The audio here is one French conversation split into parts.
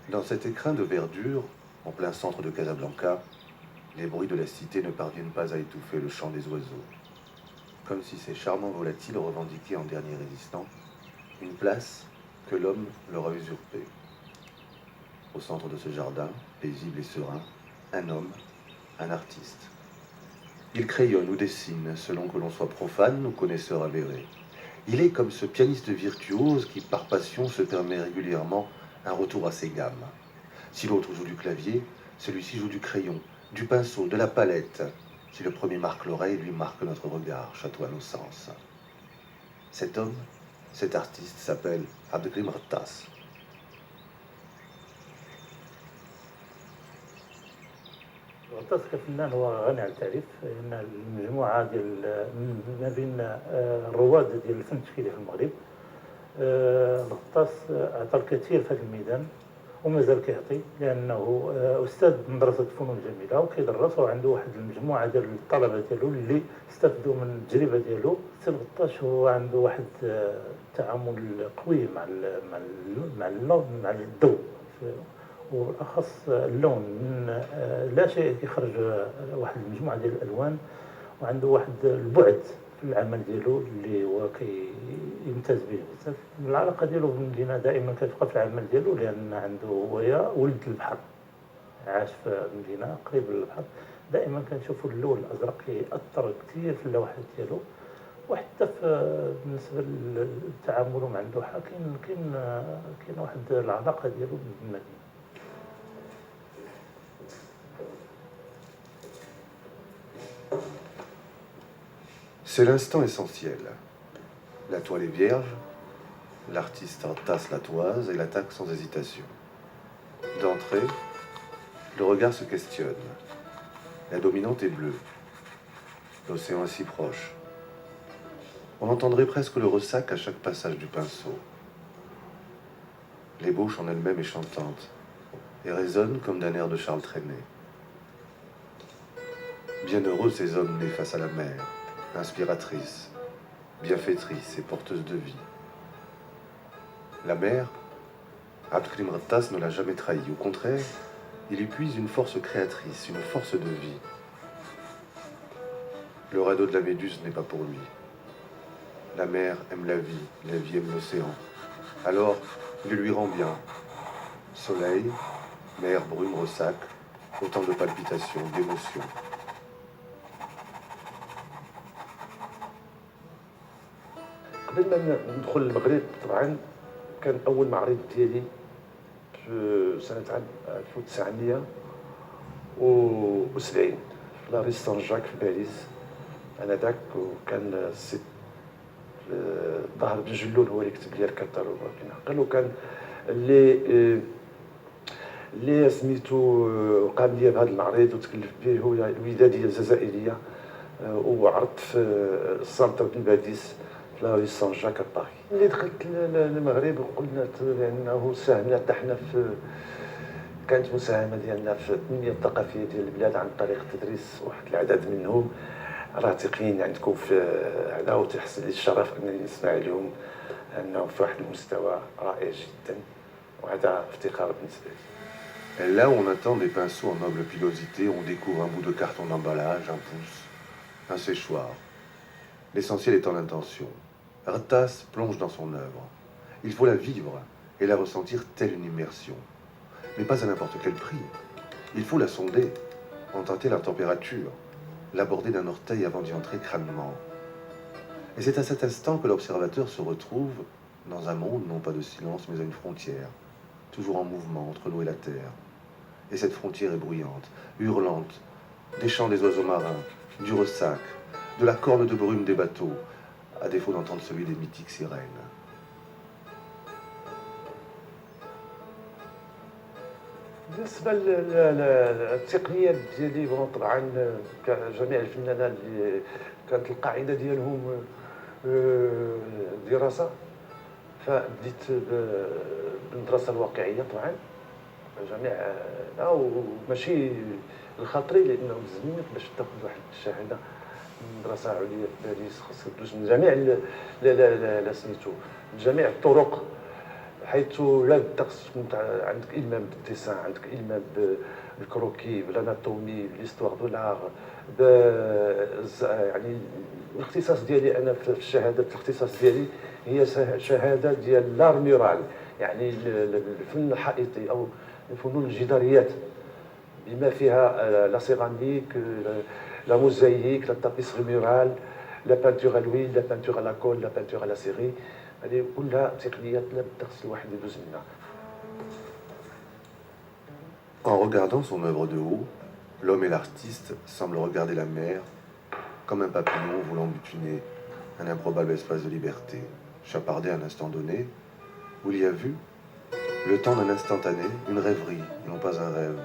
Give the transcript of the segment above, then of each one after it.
Dans cet écrin de verdure, en plein centre de Casablanca, les bruits de la cité ne parviennent pas à étouffer le chant des oiseaux. Comme si ces charmants volatiles revendiquaient en dernier résistant une place que l'homme leur a usurpée. Au centre de ce jardin, paisible et serein, un homme, un artiste. Il crayonne ou dessine selon que l'on soit profane ou connaisseur avéré. Il est comme ce pianiste virtuose qui, par passion, se permet régulièrement un retour à ses gammes. Si l'autre joue du clavier, celui-ci joue du crayon, du pinceau, de la palette. Si le premier marque l'oreille, lui marque notre regard, chatoie nos sens. Cet homme, cet artiste s'appelle Abdelkrim Rattas. غطاس كفنان هو غني عن التعريف، لأن المجموعة ديال ما بين الرواد ديال الفن التشكيلي في المغرب. غطاس عطى الكثير في هذا الميدان ومازال كيعطي، لأنه أستاذ مدرسة الفنون الجميلة وكيدرس، وعنده واحد المجموعة ديال الطلبة ديالو اللي استفدوا من التجربة ديالو. السي غطاس هو عنده واحد التعامل قوي مع الضوء، وبالاخص اللون. من لا شيء كيخرج واحد المجموعه ديال الالوان، وعنده واحد البعد في العمل ديالو اللي هو كيمتاز به بزاف. العلاقه ديالو بالمدينه دائما كتبقى في العمل ديالو، لان عنده هو ولد البحر، عاش في مدينه قريب للبحر. دائما كنشوفوا اللون الازرق كيأثر كثير في اللوحات ديالو، وحتى بالنسبه للتعامل مع اللوحه كاين واحد العلاقه ديالو بالمدينه. C'est l'instant essentiel. La toile est vierge, l'artiste entasse la toise et l'attaque sans hésitation. D'entrée, le regard se questionne. La dominante est bleue. L'océan est si proche. On entendrait presque le ressac à chaque passage du pinceau. L'ébauche en elle-même est chantante et résonne comme d'un air de Charles Trenet. Bienheureux ces hommes nés face à la mer, inspiratrice, bienfaitrice et porteuse de vie. La mer, Abdelkrim Rattas ne l'a jamais trahi. Au contraire, il y puise une force créatrice, une force de vie. Le radeau de la Méduse n'est pas pour lui. La mer aime la vie aime l'océan. Alors, il lui rend bien. Soleil, mer, brume, ressac, autant de palpitations, d'émotions. قبل ما ندخل المغرب طبعا كان اول معرض ديالي في سنه 1970 في لاري سان جاك في باريس انذاك. وكان السي ظاهر بن جلول هو اللي كتب لي الكتالوج كنعقل، وكان اللي سميتو قام لي بهذا المعرض وتكلف به هو الوداديه الجزائريه، وعرضت في السنتر بن باديس في لا سان جاك باري. اللي دخلت للمغرب وقلنا لانه ساهمنا حتى حنا في، كانت مساهمه ديالنا في التنميه الثقافيه ديال البلاد عن طريق تدريس واحد العدد منهم راه تقيين عندكم في هذا، وتحصل لي الشرف انني نسمع لهم انهم في واحد المستوى رائع جدا، وهذا افتخار بالنسبه لي. Et là où on attend des pinceaux en noble pilosité, on découvre un bout de carton d'emballage, un pouce, un séchoir. L'essentiel étant l'intention. Rattas plonge dans son œuvre. Il faut la vivre et la ressentir telle une immersion. Mais pas à n'importe quel prix. Il faut la sonder, en tenter la température, l'aborder d'un orteil avant d'y entrer crânement. Et c'est à cet instant que l'observateur se retrouve dans un monde non pas de silence mais à une frontière, toujours en mouvement entre l'eau et la terre. Et cette frontière est bruyante, hurlante, des chants des oiseaux marins, du ressac, de la corne de brume des bateaux, à défaut d'entendre celui des mythiques sirènes. بالنسبه للتقنيات ديالي طبعا كجميع الفنانين اللي كانت القاعده ديالهم دراسه، فبديت بالمدرسه الواقعيه طبعا جميع لا وماشي الخطري لانه مزمنك باش تاخذ واحد الشهاده من مدرسه عليا في باريس، خاصك تدوز من جميع لا سميتو جميع الطرق، حيث لا الطقس عندك علم بالديسان، عندك علم بالكروكي، بالاناتومي، بالاستوار دو لار، يعني الاختصاص ديالي انا في الشهاده، الاختصاص ديالي هي شهاده ديال لار ميورال، يعني الفن الحائطي او الفنون الجداريات بما فيها لا سيراميك، لا موزاييك، لا تابيسري ميورال، لا بانتور على الويل، لا بانتور على كول، لا بانتور على سيري، هذه كلها تقنيات لا بالدرس الواحد يدوز منها. En regardant son œuvre de haut, l'homme et l'artiste semblent regarder la mer comme un papillon voulant butiner un improbable espace de liberté, chaparder un instant donné, où il y a vu le temps d'un instantané, une rêverie et non pas un rêve,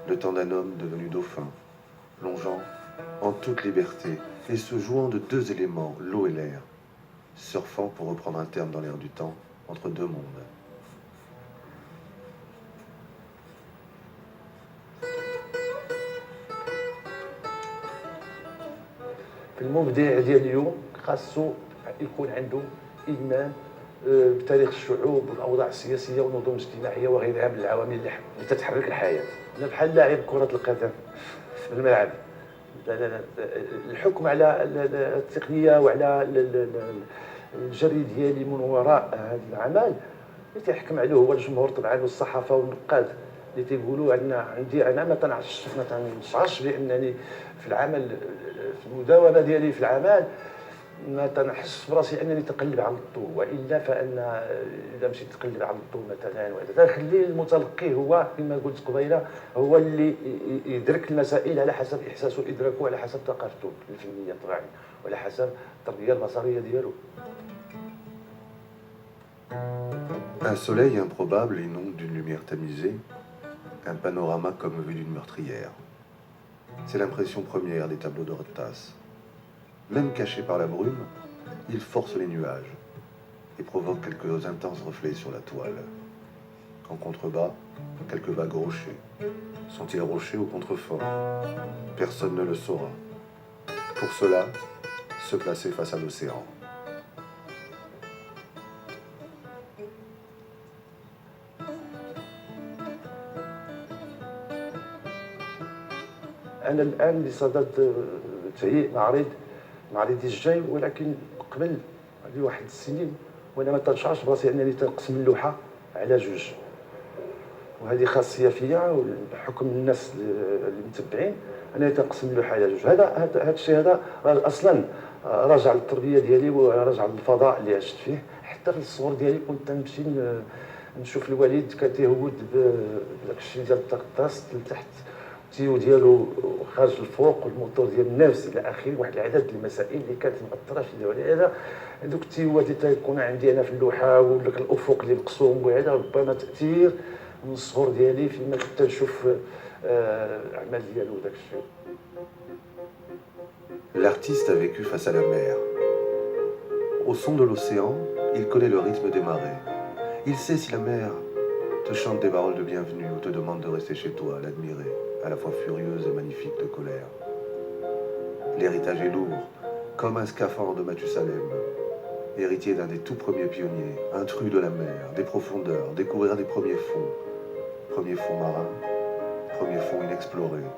le temps d'un homme devenu dauphin, plongeant en toute liberté et se jouant de deux éléments, l'eau et l'air, surfant pour reprendre un terme dans l'air du temps, entre deux mondes. في المبدع ديال اليوم خاصو يكون عنده إيمان بتاريخ الشعوب والاوضاع السياسيه والنظم الاجتماعيه وغيرها من العوامل اللي تتحرك الحياه. بحال لاعب كره القدم في الملعب، الحكم على التقنيه وعلى الجري ديالي من وراء هذا العمل اللي تيحكم عليه هو الجمهور طبعا والصحافه والنقاد اللي تيقولوا عندي انا ما تنشعرش بانني في العمل، في المداومه ديالي في العمل ما تنحس براسي انني تقلب على الضوء، والا فان اذا مشيت تقلب على الضوء مثلا وهذا تخلي المتلقي هو كما قلت قبيله هو اللي يدرك المسائل على حسب احساسه وادراكه، على حسب ثقافته الفنيه طبعا وعلى حسب التربيه البصريه ديالو. Un soleil improbable inonde d'une lumière tamisée, un panorama comme vu d'une meurtrière. C'est l'impression première des tableaux de Rotas. Même caché par la brume, il force les nuages et provoque quelques intenses reflets sur la toile. En contrebas, quelques vagues rochers. Sont-ils rochers ou contreforts? Personne ne le saura. Pour cela, se placer face à l'océan. أنا الآن بصدد تهيئ معرضي الجاي، ولكن قبل هذه واحد السنين وانا ما تنشعرش براسي انني تنقسم اللوحه على جوج، وهذه خاصيه فيا وبحكم الناس اللي متبعين انني تنقسم اللوحه على جوج. هذا الشيء هذا اصلا راجع للتربيه ديالي وراجع للفضاء اللي عشت فيه. حتى في الصغر ديالي كنت نمشي نشوف الوالد كان تيهود بداك الشيء ديال الطقطاس لتحت، التيو ديالو خارج الفوق والموتور ديال النفس الى اخره، واحد العدد المسائل اللي كانت مأثره في هذا. هذوك التيوات اللي تيكون عندي انا في اللوحه وداك الافق اللي مقسوم وهذا ربما تاثير من الصغر ديالي فيما كنت نشوف الاعمال ديالو وداك الشيء. L'artiste a vécu face à la mer. Au son de l'océan, il connaît le rythme des marées. Il sait si la mer te chante des paroles de bienvenue ou te demande de rester chez toi, l'admirer, à la fois furieuse et magnifique de colère. L'héritage est lourd, comme un scaphandre de Mathusalem, héritier d'un des tout premiers pionniers, intrus de la mer, des profondeurs, découvrir des premiers fonds marins, premiers fonds inexplorés.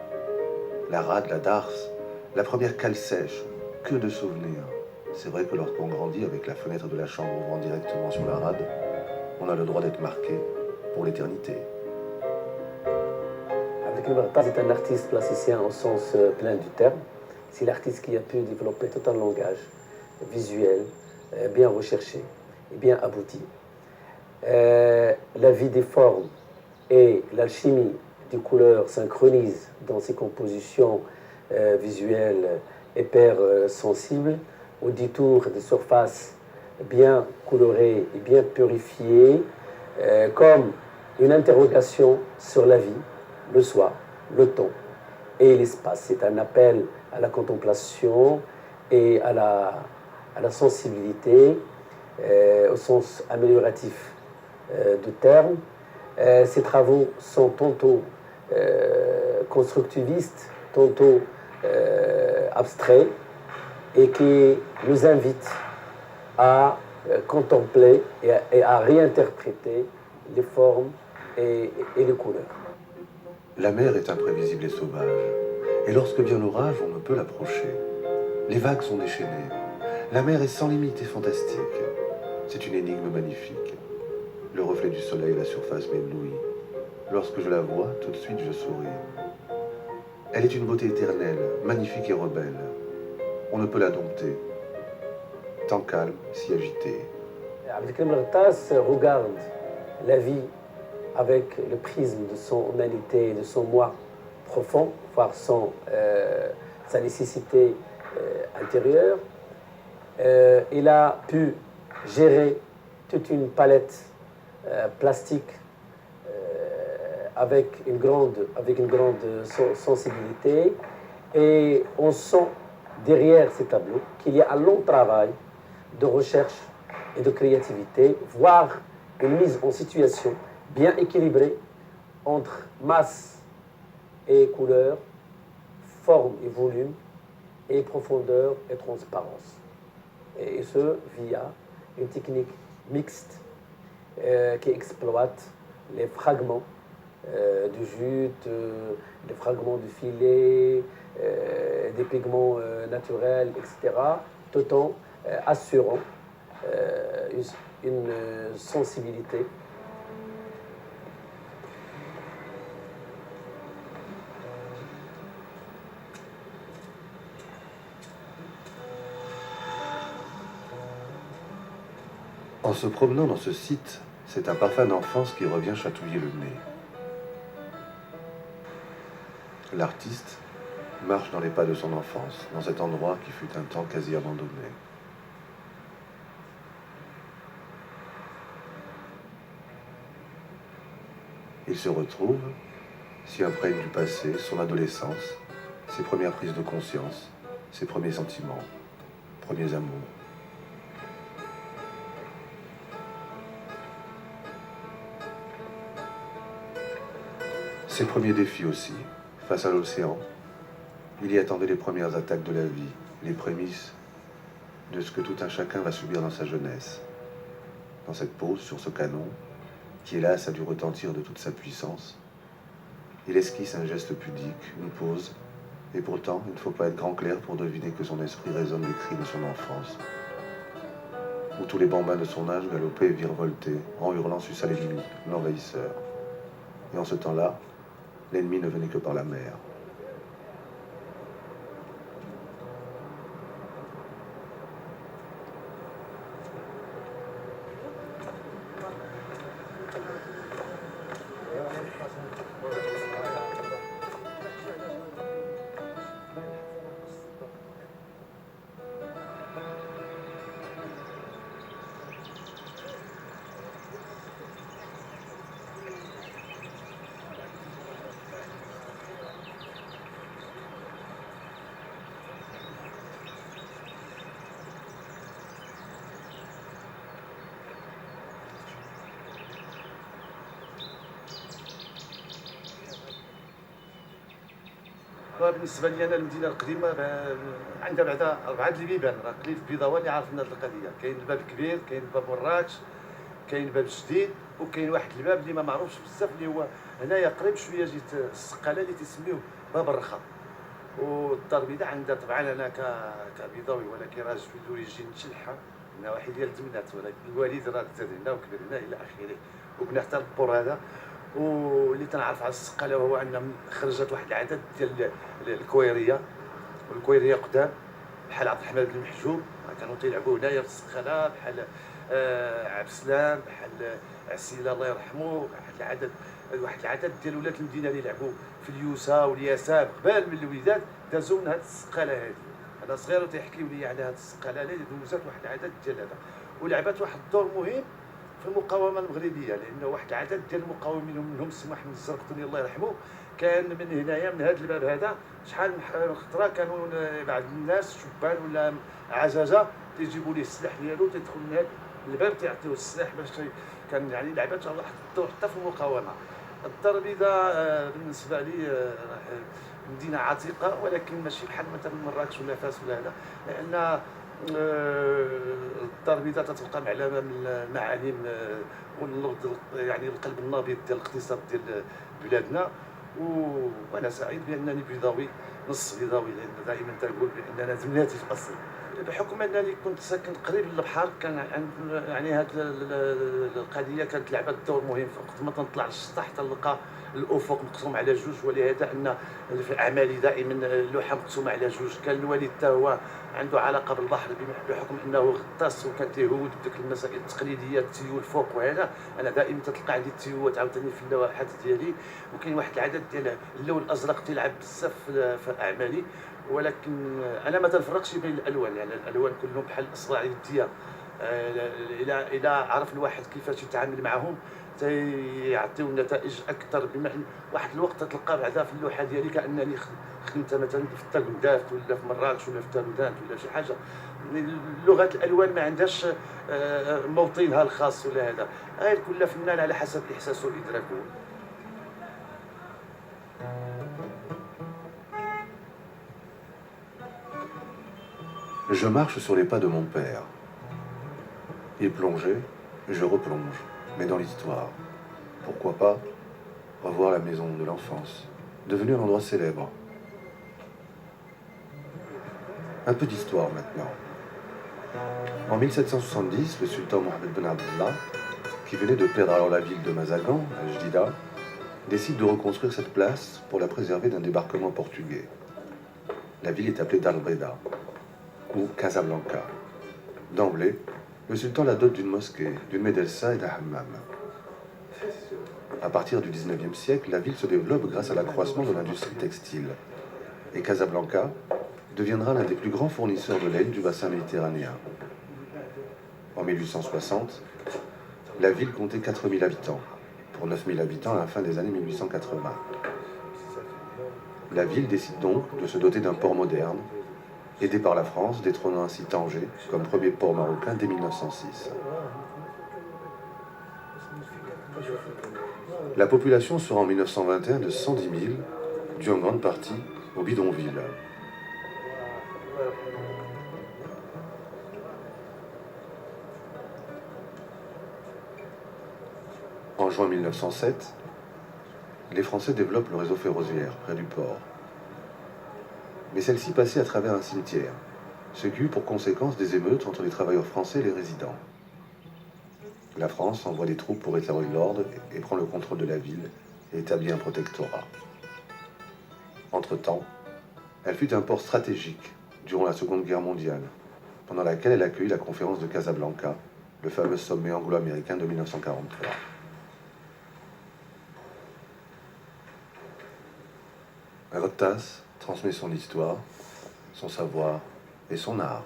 La rade, la darse, la première cale sèche, que de souvenirs. C'est vrai que lorsqu'on grandit avec la fenêtre de la chambre ouvrant directement sur la rade, on a le droit d'être marqué pour l'éternité. Abdelkrim Ghattaz est un artiste plasticien au sens plein du terme. C'est l'artiste qui a pu développer tout un langage visuel bien recherché et bien abouti. La vie des formes et l'alchimie des couleurs synchronisent dans ses compositions visuelles hyper sensibles, au détour des surfaces bien colorées et bien purifiées, comme une interrogation sur la vie, le soi, le temps et l'espace. C'est un appel à la contemplation et à la sensibilité au sens amélioratif du terme. Ces travaux sont tantôt constructivistes, tantôt abstraits, et qui nous invitent à contempler et à réinterpréter les formes et les couleurs. La mer est imprévisible et sauvage, et lorsque vient l'orage, on ne peut l'approcher. Les vagues sont déchaînées. La mer est sans limite et fantastique. C'est une énigme magnifique. Le reflet du soleil à la surface m'éblouit. Lorsque je la vois, tout de suite je souris. Elle est une beauté éternelle, magnifique et rebelle. On ne peut la dompter. Tant calme, si agité. Abdelkrim El-Ghattass regarde la vie avec le prisme de son humanité et de son moi profond, voire sa nécessité intérieure. Il a pu gérer toute une palette plastique avec une grande sensibilité, et on sent derrière ces tableaux qu'il y a un long travail de recherche et de créativité, voire une mise en situation bien équilibrée entre masse et couleur, forme et volume, et profondeur et transparence. Et ce, via une technique mixte qui exploite les fragments de jute, les fragments de filet, des pigments naturels, etc., tout en assurant une sensibilité. En se promenant dans ce site, c'est un parfum d'enfance qui revient chatouiller le nez. L'artiste marche dans les pas de son enfance, dans cet endroit qui fut un temps quasi abandonné. Il se retrouve, s'y imprègne du passé, son adolescence, ses premières prises de conscience, ses premiers sentiments, premiers amours. Ses premiers défis aussi, face à l'océan, il y attendait les premières attaques de la vie, les prémices de ce que tout un chacun va subir dans sa jeunesse. Dans cette pose sur ce canon, qui hélas a dû retentir de toute sa puissance, il esquisse un geste pudique, une pause, et pourtant il ne faut pas être grand clair pour deviner que son esprit résonne les cris de son enfance, où tous les bambins de son âge galopaient et virevoltaient, en hurlant sus à l'ennemi, l'envahisseur. Et en ce temps-là, l'ennemi ne venait que par la mer. بالنسبه لي انا المدينه القديمه عندها بعدا 4 البيبان، راه قليل في البيضاوه اللي عارفين هذه القضيه. كاين الباب الكبير، كاين باب مراكش، كاين الباب الجديد، وكاين واحد الباب اللي ما معروفش بزاف اللي هو هنايا قريب شويه جيت السقاله اللي تيسميوه باب الرخا. والدار البيضاء عندها طبعا انا كبيضاوي، ولكن راجل في الاوريجين تشلحه، انا واحد ديال الدمنات، ولكن الوالد راه زاد هنا وكبر هنا الى اخره، وبنا حتى البور هذا. واللي تنعرف على السقاله هو ان خرجت واحد العدد ديال الكويريه، والكويريه قدام بحال عبد الرحمن بن محجوب كانوا تيلعبوا هنايا في السقاله، بحال عبد السلام، بحال عسيله الله يرحمه، واحد العدد ديال ولاد المدينه اللي لعبوا في اليوسا والياساب قبال من الوليدات دازوا من هذه السقاله هذه. انا صغير وتيحكيو لي على هذه السقاله اللي دوزات واحد العدد ديال هذا، ولعبت واحد الدور مهم في المقاومه المغربيه، لانه واحد العدد ديال المقاومين منهم السي محمد الزرقطني الله يرحمه كان من هنايا من هذا الباب هذا شحال من خطره كانوا بعض الناس شبان ولا عجاجه تيجيبوا ليه السلاح ديالو تيدخل من هذا الباب تيعطيوه السلاح باش كان يعني لعبت واحد الدور حتى في المقاومه. الدار البيضاء بالنسبه لي مدينه عتيقه، ولكن ماشي بحال مثلا مراكش ولا فاس ولا هذا، لان الدار البيضاء تتبقى معلمه من المعالم والنبض، يعني القلب النابض ديال الاقتصاد ديال بلادنا. وانا سعيد بانني بيضاوي، نص بيضاوي، لان دائما تنقول بان انا زملاتي في الاصل. بحكم انني كنت ساكن قريب للبحر، كان يعني هذه القضيه كانت لعبت دور مهم. وقت ما تنطلع للسطح تلقى الافق مقسوم على جوج، ولهذا ان في اعمالي دائما اللوحه مقسومه على جوج. كان الوالد حتى هو عنده علاقه بالبحر بحكم انه غطاس، وكان تيهود بديك المسائل التقليديه، التيو الفوق وهذا. انا دائما تلقى عندي التيوات عاوتاني في اللوحات ديالي، وكاين واحد العدد ديال اللون الازرق تيلعب بزاف في اعمالي. ولكن انا ما تنفرقش بين الالوان، يعني الالوان كلهم بحال الاصبع يديا. الى عرف الواحد كيفاش يتعامل معهم تيعطيو نتائج اكثر. بما ان واحد الوقت تلقى بعدا في اللوحه ديالي كانني خدمت مثلا في التاكوندات ولا في مراكش ولا في تالودانت ولا شي حاجه. لغه الالوان ما عندهاش موطنها الخاص ولا هذا، غير كل فنان على حسب احساسه وادراكه. Je marche sur les pas de mon père. Il plongeait, je replonge, mais dans l'histoire. Pourquoi pas revoir la maison de l'enfance, devenue un endroit célèbre. Un peu d'histoire maintenant. En 1770, le sultan Mohammed Ben Abdallah, qui venait de perdre alors la ville de Mazagan, à Jdida, décide de reconstruire cette place pour la préserver d'un débarquement portugais. La ville est appelée Dal-Breda, ou Casablanca. D'emblée, le sultan la dote d'une mosquée, d'une médelsa et d'un hammam. À partir du 19e siècle, la ville se développe grâce à l'accroissement de l'industrie textile. Et Casablanca deviendra l'un des plus grands fournisseurs de laine du bassin méditerranéen. En 1860, la ville comptait 4000 habitants, pour 9000 habitants à la fin des années 1880. La ville décide donc de se doter d'un port moderne, aidé par la France, détrônant ainsi Tanger comme premier port marocain dès 1906. La population sera en 1921 de 110 000, due en grande partie au bidonville. En juin 1907, les Français développent le réseau ferroviaire près du port. Mais celle-ci passait à travers un cimetière, ce qui eut pour conséquence des émeutes entre les travailleurs français et les résidents. La France envoie des troupes pour rétablir l'ordre et prend le contrôle de la ville et établit un protectorat. Entre-temps, elle fut un port stratégique durant la Seconde Guerre mondiale, pendant laquelle elle accueillit la conférence de Casablanca, le fameux sommet anglo-américain de 1943. Rotas transmet son histoire, son savoir et son art.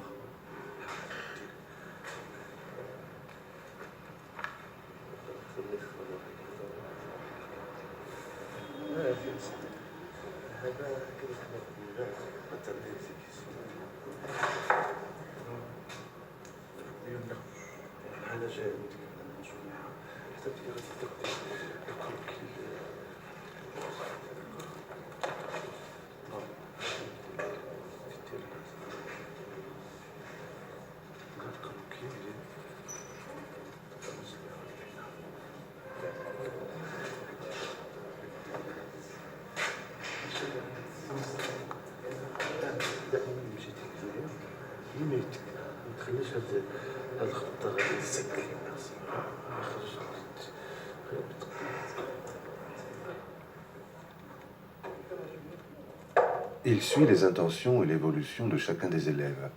Il suit les intentions et l'évolution de chacun des élèves,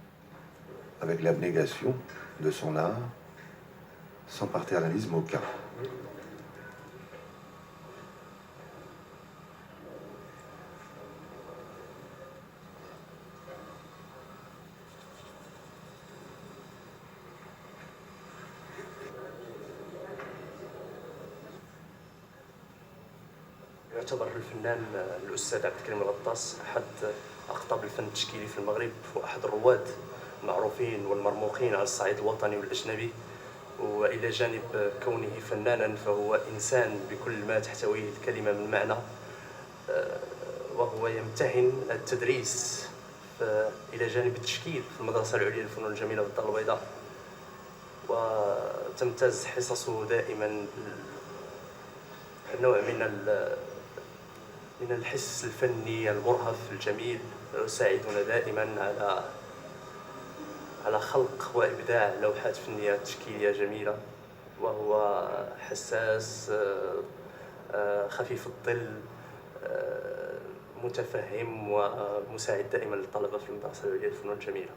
avec l'abnégation de son art, sans paternalisme aucun. يعتبر الفنان الأستاذ عبد الكريم الغطاس أحد أقطاب الفن التشكيلي في المغرب، وأحد الرواد المعروفين والمرموقين على الصعيد الوطني والأجنبي. وإلى جانب كونه فنانا فهو إنسان بكل ما تحتويه الكلمة من معنى، وهو يمتهن التدريس إلى جانب التشكيل في المدرسة العليا للفنون الجميلة بالدار البيضاء، وتمتاز حصصه دائما نوع من الحس الفني المرهف الجميل، يساعدنا دائما على خلق وإبداع لوحات فنية تشكيلية جميلة، وهو حساس خفيف الظل متفهم ومساعد دائما للطلبة في المدرسة العليا للفنون الجميلة.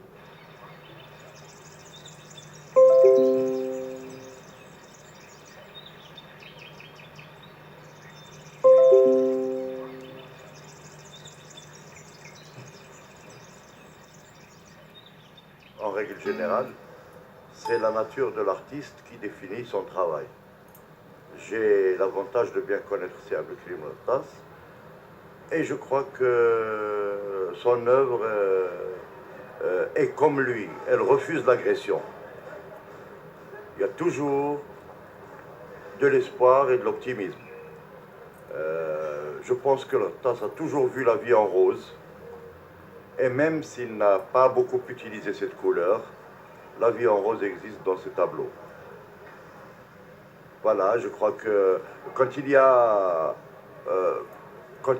En règle générale, c'est la nature de l'artiste qui définit son travail. J'ai l'avantage de bien connaître Siam Karim Rattas et je crois que son œuvre est comme lui, elle refuse l'agression. Il y a toujours de l'espoir et de l'optimisme. Je pense que Rattas a toujours vu la vie en rose. Et même s'il n'a pas beaucoup utilisé cette couleur, la vie en rose existe dans ce tableau. Voilà, je crois que quand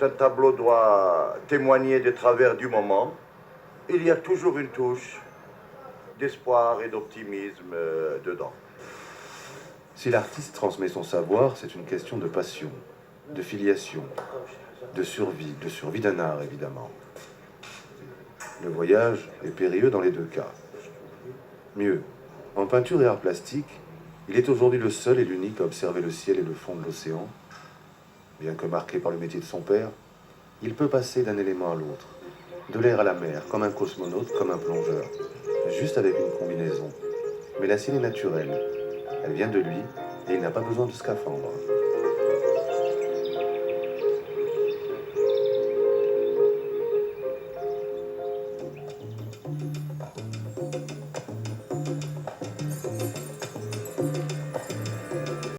un tableau doit témoigner des travers du moment, il y a toujours une touche d'espoir et d'optimisme dedans. Si l'artiste transmet son savoir, c'est une question de passion, de filiation, de survie d'un art évidemment. Le voyage est périlleux dans les deux cas. Mieux, en peinture et art plastique, il est aujourd'hui le seul et l'unique à observer le ciel et le fond de l'océan. Bien que marqué par le métier de son père, il peut passer d'un élément à l'autre, de l'air à la mer, comme un cosmonaute, comme un plongeur, juste avec une combinaison. Mais la sienne est naturelle, elle vient de lui et il n'a pas besoin de scaphandre.